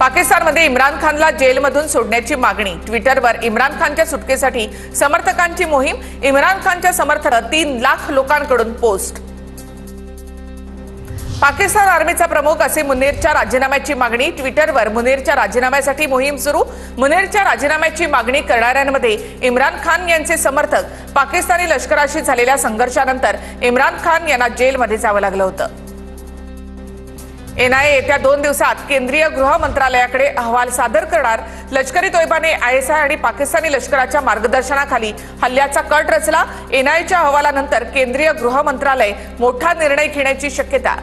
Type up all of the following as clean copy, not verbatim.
पाकिस्तानमध्ये इम्रान खानला जेलमधून सोडण्याची मागणी। ट्विटरवर इम्रान खानच्या सुटकेसाठी समर्थकांची मोहीम। इम्रान खानच्या समर्थक 3 लाख लोकांकडून पोस्ट। पाकिस्तान आर्मीचा प्रमुख असीम मुनीरच्या राजीनाम्याची मागणी। ट्विटरवर मुनीरच्या राजीनाम्यासाठी मोहीम सुरू। मुनीरच्या राजीनाम्याची मागणी करणाऱ्यांमध्ये इम्रान खान यांचे समर्थक। पाकिस्तानी लष्कराशी झालेल्या संघर्षानंतर इम्रान खान यांना जेलमध्ये जावं लागलं होतं। एनआयए येत्या 2 दिवसात केंद्रीय गृह मंत्रालयाकडे अहवाल सादर करणार। लष्करी तोयबाने आयएसआय आणि पाकिस्तानी लष्कराच्या मार्गदर्शनाखाली हल्ल्याचा कट रचला। एनआयएच्या अहवालानंतर केंद्रीय गृह मंत्रालय मोठा निर्णय घेण्याची शक्यता।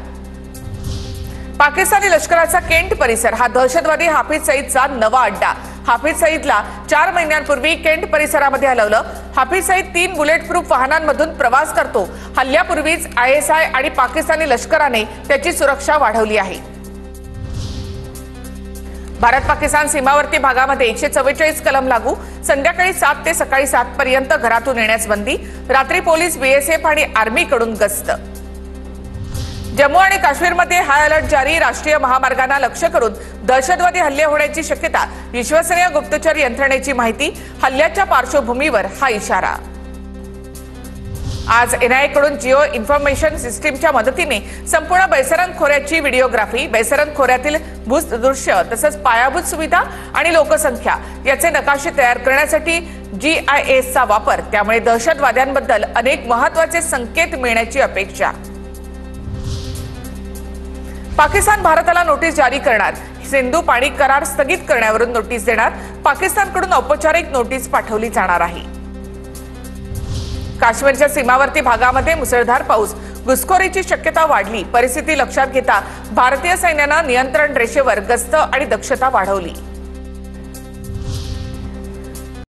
पाकिस्तानी लष्कराचा केंट परिसर हा दहशतवादी हाफिज सईदचा नवा अड्डा। हाफिज सईदला 4 महिन्यांपूर्वी केंट परिसरामध्ये हलवलं। हाफिज सईद 3 बुलेट प्रूफ वाहनांमधून प्रवास करतो। हल्ल्यापूर्वीच आयएसआय आणि पाकिस्तानी लष्कराने त्याची सुरक्षा वाढवली आहे। भारत पाकिस्तान सीमावर्ती भागामध्ये 144 कलम लागू। संध्याकाळी 7 ते सकाळी 7 पर्यंत घरातून येण्यास बंदी। रात्री पोलीस, बीएसएफ आणि आर्मीकडून गस्त। जम्मू आणि काश्मीरमध्ये हाय अलर्ट जारी। राष्ट्रीय महामार्गांना लक्ष्य करून दहशतवादी हल्ले होण्याची शक्यता। विश्वसनीय गुप्तचर यंत्रणेची माहिती। हल्ल्याच्या पार्श्वभूमीवर हा इशारा। आज एनआयएकडून जिओ इन्फॉर्मेशन सिस्टीमच्या मदतीने संपूर्ण बैसरन खोऱ्याची व्हिडिओग्राफी। बैसरन खोऱ्यातील भूदृश्य तसंच पायाभूत सुविधा आणि लोकसंख्या याचे नकाशे तयार करण्यासाठी GISचा वापर। त्यामुळे दहशतवाद्यांबद्दल अनेक महत्त्वाचे संकेत मिळण्याची अपेक्षा। पाकिस्तान भारताला नोटीस जारी करणार। सिंधू पाणी करार स्थगित करण्यावरून नोटीस देणार। पाकिस्तानकडून औपचारिक नोटीस पाठवली जाणार आहे। काश्मीरच्या सीमावर्ती भागामध्ये मुसळधार पाऊस। घुसखोरीची शक्यता वाढली। परिस्थिती लक्षात घेता भारतीय सैन्यानं नियंत्रण रेषेवर गस्त आणि दक्षता वाढवली।